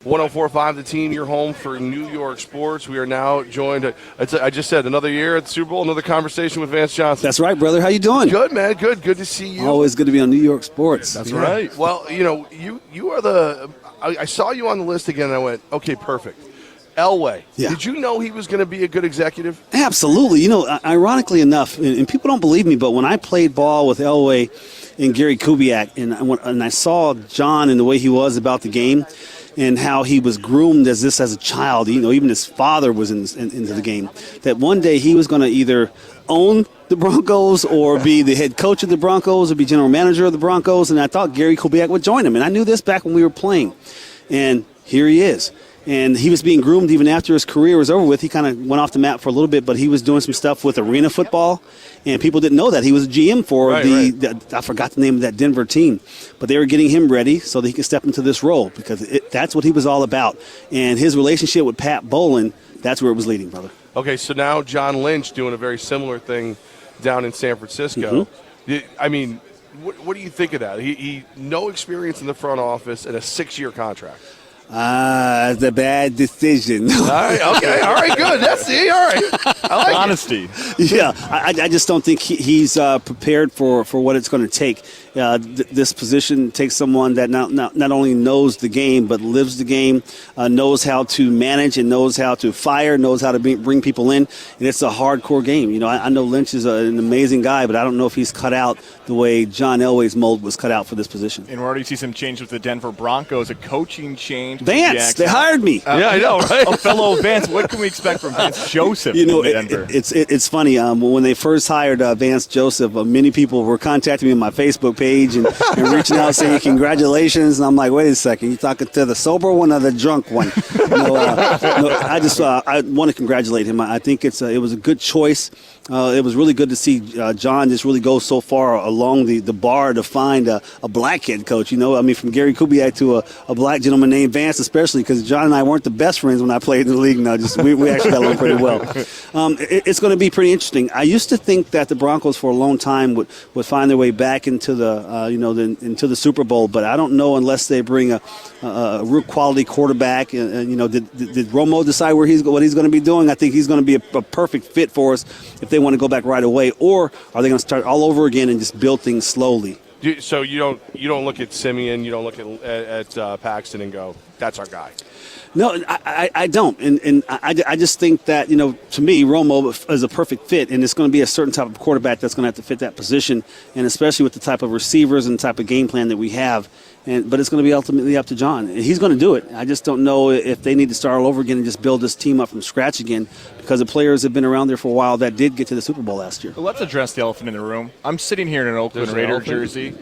104.5 The Team, your home for New York sports. We are now joined, I just said, another year at the Super Bowl, another conversation with Vance Johnson. That's right, brother. How you doing? Good, man. Good to see you. Always good to be on New York sports. That's right. Well, you are I saw you on the list again, and I went, okay, perfect. Elway. Yeah. Did you know he was going to be a good executive? Absolutely. Ironically enough, and people don't believe me, but when I played ball with Elway and Gary Kubiak, and I saw John and the way he was about the game, and how he was groomed as a child, even his father was into the game, that one day he was going to either own the Broncos or be the head coach of the Broncos or be general manager of the Broncos, and I thought Gary Kubiak would join him, and I knew this back when we were playing, and here he is. And he was being groomed even after his career was over with. He kind of went off the map for a little bit, but he was doing some stuff with arena football, and people didn't know that. He was a GM for I forgot the name of that Denver team, but they were getting him ready so that he could step into this role because that's what he was all about. And his relationship with Pat Bowlen, that's where it was leading, brother. Okay, so now John Lynch doing a very similar thing down in San Francisco. Mm-hmm. I mean, what do you think of that? He no experience in the front office and a 6-year contract. It's a bad decision. All right, okay, all right, good. All right. I like honesty. Yeah, I just don't think he's prepared for what it's going to take. This position takes someone that not only knows the game but lives the game, knows how to manage and knows how to fire, knows how to bring people in, and it's a hardcore game. I know Lynch is an amazing guy, but I don't know if he's cut out the way John Elway's mold was cut out for this position. And we already see some change with the Denver Broncos, a coaching change. Vance, they hired me. Yeah, I know, right? A fellow Vance. What can we expect from Vance Joseph in Denver? It's funny. When they first hired Vance Joseph, many people were contacting me on my Facebook page and reaching out saying congratulations. And I'm like, wait a second, you talking to the sober one or the drunk one? I want to congratulate him. I think it was a good choice. It was really good to see John just really go so far along the bar to find a black head coach. From Gary Kubiak to a black gentleman named Vance, especially because John and I weren't the best friends when I played in the league. No, we actually got along pretty well. It's going to be pretty interesting. I used to think that the Broncos for a long time would find their way back into into the Super Bowl, but I don't know unless they bring a real quality quarterback. Did Romo decide what he's going to be doing? I think he's going to be a perfect fit for us if they want to go back right away, or are they going to start all over again and just build things slowly? So you don't look at Simeon, you don't look at Paxton and go, that's our guy. No, I don't, and I just think that to me Romo is a perfect fit, and it's going to be a certain type of quarterback that's going to have to fit that position, and especially with the type of receivers and the type of game plan that we have. But it's going to be ultimately up to John. He's going to do it. I just don't know if they need to start all over again and just build this team up from scratch again, because the players have been around there for a while that did get to the Super Bowl last year. Well, let's address the elephant in the room. I'm sitting here in an Oakland Raider jersey.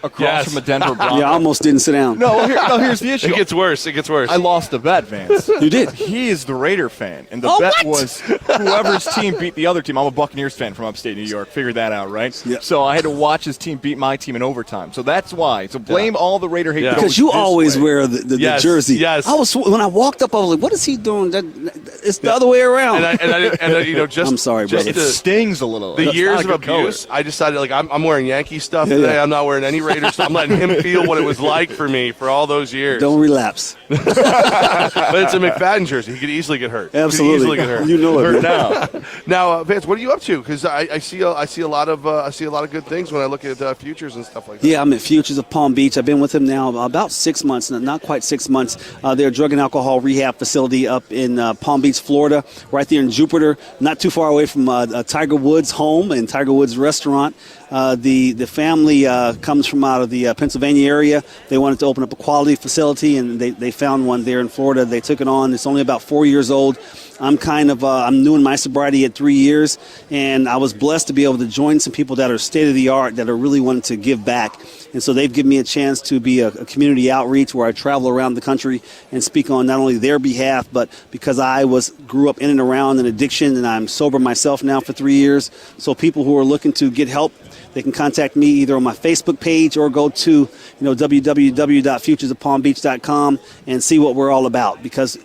Across Yes. from a Denver Bronco. Yeah, I almost didn't sit down. Here's the issue. It gets worse. I lost the bet, Vance. You did. He is the Raider fan, and the bet was whoever's team beat the other team. I'm a Buccaneers fan from upstate New York. Figured that out, right? Yeah. So I had to watch his team beat my team in overtime. So that's why. So blame all the Raider hate. Yeah. Because you always wear the jersey. Yes. When I walked up, I was like, "What is he doing?" It's the other way around. I'm sorry, brother. It stings a little. The That's years not of a good abuse, color. I decided I'm wearing Yankee stuff today. Yeah. I'm not wearing any Raiders stuff. I'm letting him feel what it was like for me for all those years. Don't relapse. But it's a McFadden jersey. He could easily get hurt. Absolutely. He could easily get hurt. You know it. Hurt now, Vance, what are you up to? Because I see a lot of good things when I look at futures and stuff like that. Yeah, I'm at Futures of Palm Beach. I've been with them now about 6 months, not quite 6 months. They're a drug and alcohol rehab facility up in Palm Beach, Florida, right there in Jupiter, not too far away from Tiger Woods' home and Tiger Woods' restaurant. The family comes from out of the Pennsylvania area. They wanted to open up a quality facility, and they found one there in Florida. They took it on. It's only about 4 years old. I'm new in my sobriety at 3 years, and I was blessed to be able to join some people that are state-of-the-art, that are really wanting to give back. And so they've given me a chance to be a community outreach where I travel around the country and speak on not only their behalf, but because I grew up in and around an addiction, and I'm sober myself now for 3 years. So people who are looking to get help, they can contact me either on my Facebook page or go to www.futuresofpalmbeach.com and see what we're all about. Because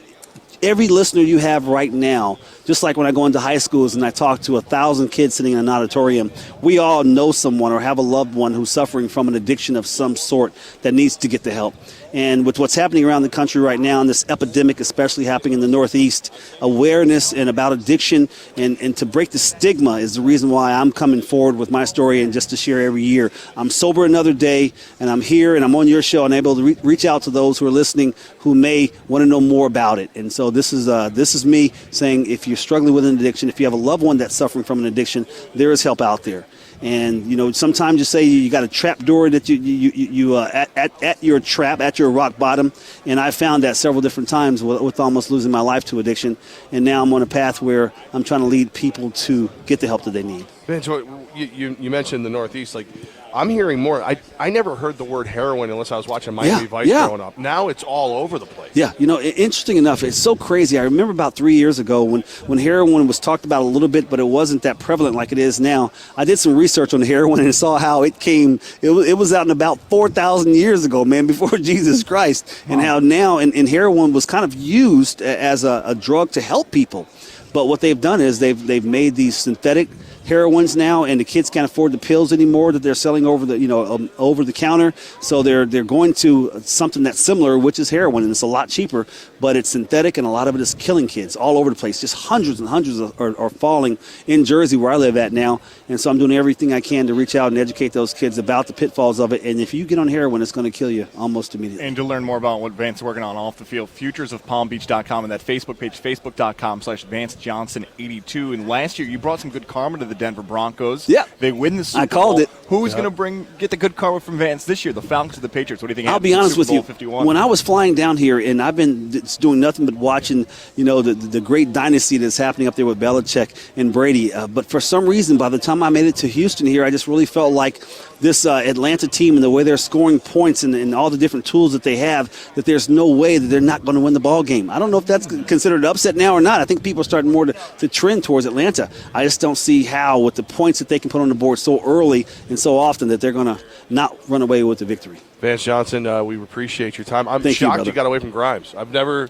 every listener you have right now, just like when I go into high schools and I talk to 1,000 kids sitting in an auditorium, we all know someone or have a loved one who's suffering from an addiction of some sort that needs to get the help. And with what's happening around the country right now, and this epidemic especially happening in the Northeast, awareness and about addiction and to break the stigma is the reason why I'm coming forward with my story and just to share every year. I'm sober another day, and I'm here, and I'm on your show, and able to reach out to those who are listening who may want to know more about it. And so this is me saying, if you're struggling with an addiction, if you have a loved one that's suffering from an addiction, there is help out there. And, you know, sometimes you say you got a trap door that you at your trap, at your rock bottom. And I found that several different times with almost losing my life to addiction. And now I'm on a path where I'm trying to lead people to get the help that they need. Vance, you mentioned the Northeast. Like, I'm hearing more. I never heard the word heroin unless I was watching Miami Vice growing up. Now it's all over the place. Yeah, you know, interesting enough, it's so crazy. I remember about 3 years ago when heroin was talked about a little bit, but it wasn't that prevalent like it is now. I did some research on heroin and saw how it came. It was out in about 4,000 years ago, man, before Jesus Christ, and how now and heroin was kind of used as a drug to help people. But what they've done is they've made these synthetic heroines now, and the kids can't afford the pills anymore that they're selling over the counter. So they're going to something that's similar, which is heroin, and it's a lot cheaper, but it's synthetic, and a lot of it is killing kids all over the place. Just hundreds and hundreds are falling in Jersey, where I live at now. And so I'm doing everything I can to reach out and educate those kids about the pitfalls of it. And if you get on heroin, it's going to kill you almost immediately. And to learn more about what Vance is working on off the field, futuresofpalmbeach.com, and that Facebook page, facebook.com/VanceJohnson82. And last year you brought some good karma to the Denver Broncos. Yeah. They win the Super Bowl. I called it. Who's going to get the good karma from Vance this year? The Falcons or the Patriots? What do you think? I'll be honest with you. 51? When I was flying down here, and I've been doing nothing but watching, you know, the great dynasty that's happening up there with Belichick and Brady. But for some reason, by the time I made it to Houston here, I just really felt like this Atlanta team and the way they're scoring points and all the different tools that they have, that there's no way that they're not going to win the ball game. I don't know if that's considered an upset now or not. I think people are starting more to trend towards Atlanta. I just don't see how, with the points that they can put on the board so early and so often, that they're going to not run away with the victory. Vance Johnson, we appreciate your time. I'm Thank shocked you, you got away from Grimes. I've never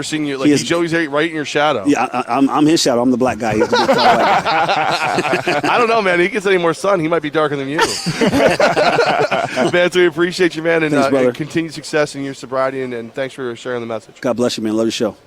seen you. Like, he's always right in your shadow. Yeah, I'm his shadow. I'm the black guy. He's the big tall black guy. I don't know, man. He gets any more sun, he might be darker than you. Vance, we appreciate you, man, and Thanks, brother. continued success in your sobriety, and thanks for sharing the message. God bless you, man. Love your show.